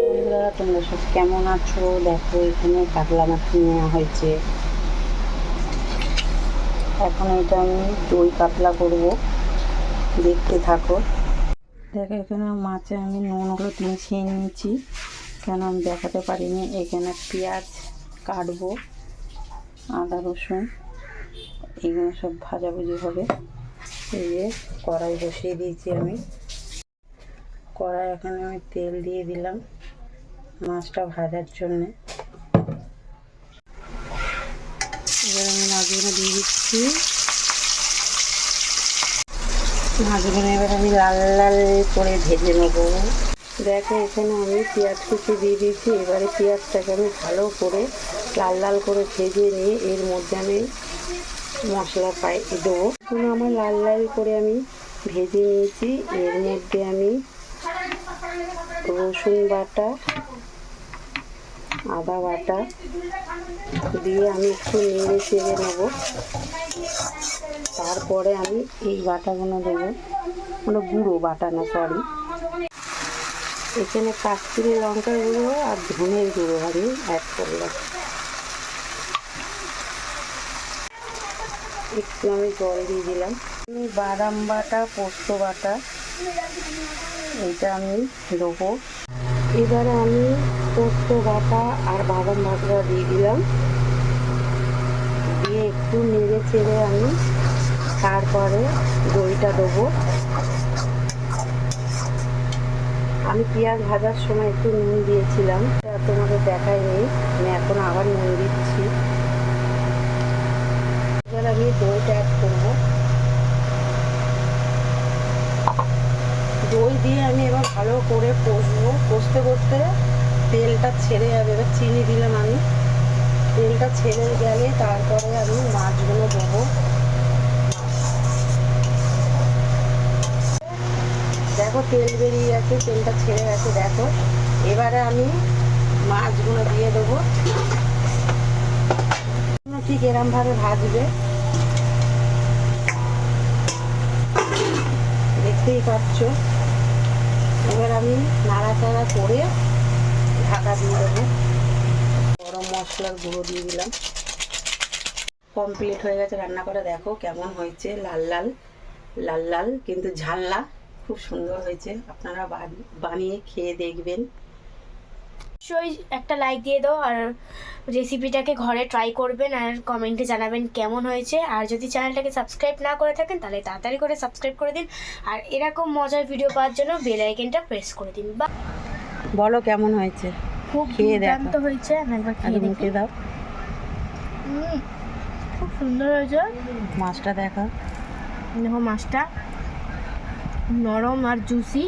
বন্ধুরা, তোমরা সব কেমন আছো? দেখো, এখানে কাতলা মাছ নেওয়া হয়েছে। এখন এটা আমি দই কাতলা করব, দেখতে থাকো। দেখো, এখানে মাছে আমি নুন হলুদ মিশিয়ে নিয়েছি, কেন আমি দেখাতে পারিনি। এখানে পেঁয়াজ কাটবো, আদা রসুন, এগুলো সব ভাজাভুজি হবে। এই যে কড়াই বসিয়ে দিয়েছি আমি। কড়াই এখানে আমি তেল দিয়ে দিলাম মাছটা ভাজার জন্যে। এবার আমি মাছগুলো দিয়ে দিচ্ছি। মাছগুলো এবার আমি লাল লাল করে ভেজে নেবো। দেখো, এখানে আমি পেঁয়াজ কুচি দিয়ে দিয়েছি। এবারে পেঁয়াজটাকে আমি ভালো করে লাল লাল করে ভেজে নিয়ে এর মধ্যে আমি মশলা দেবো। এখন আমার লাল লাল করে আমি ভেজে নিয়েছি। এর মধ্যে আমি রসুন বাটা, আদা বাটা দিয়ে আমি একটু নেড়ে চেড়ে নেব। তারপরে আমি এই বাটাগুলো দেবো, মানে গুঁড়ো বাটা না, সরি। এখানে কাশ্মীরি লঙ্কার গুঁড়ো আর ধনের গুঁড়ো আমি অ্যাড করলাম। একটু আমি জল দিয়ে দিলাম। আমি বাদাম বাটা, পোস্ত বাটা এইটা আমি দেবো। এবারে আমি পোস্ত বাটা আর বাদাম বাটা দিয়ে দিলাম, দিয়ে একটু নেড়ে চেড়ে আমি তারপরে দইটা দেবো। আমি পেঁয়াজ ভাজার সময় একটু নুন দিয়েছিলাম, তোমাকে দেখাইনি, আমি এখন আবার নুন দিচ্ছি। এবার আমি দইটা অ্যাড করবো। দই দিয়ে আমি এবার ভালো করে কষবো। কষতে কষতে তেলটা ছেড়ে যাবে। এবার চিনি দিলাম আমি। তেলটা ছেড়ে গেলে তারপরে আমি মাছগুলো দেবো। দেখো, তেল বেরিয়ে গেছে, তেলটা ছেড়ে গেছে। দেখো, এবারে আমি মাছগুলো দিয়ে দেবো। ঠিক এরমভাবে ভাজবে, দেখতেই পাচ্ছ। এবার আমি নাড়াচাড়া করে ঢাকা দিয়ে দেবো। গরম মশলার গুঁড়ো দিয়ে দিলাম। কমপ্লিট হয়ে গেছে রান্না করা। দেখো কেমন হয়েছে, লাল লাল লাল লাল, কিন্তু ঝাল না, খুব সুন্দর হয়েছে। আপনারা বানিয়ে খেয়ে দেখবেন। অবশ্যই একটা লাইক দিয়ে দাও, আর রেসিপিটাকে ঘরে ট্রাই করবেন, আর কমেন্টে জানাবেন কেমন হয়েছে। আর যদি চ্যানেলটাকে সাবস্ক্রাইব না করে থাকেন তাহলে তাড়াতাড়ি করে সাবস্ক্রাইব করে দিন, আর এরকম মজার ভিডিও পাওয়ার জন্য বেল আইকনটা প্রেস করে দিন। বা বলো কেমন হয়েছে, খুব খেয়ে দুর্দান্ত হয়েছে। আমি একবার খেয়ে দেখি। দাও। খুব সুন্দর হয়েছে। মাছটা দেখা, দেখো মাছটা নরম আর জুসি।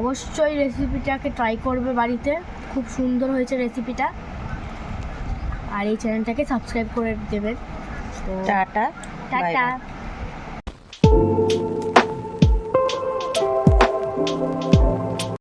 অবশ্যই রেসিপিটাকে ট্রাই করবে বাড়িতে, খুব সুন্দর হয়েছে রেসিপিটা। আর এই চ্যানেলটাকে সাবস্ক্রাইব করে দেবেন। Tata, tata.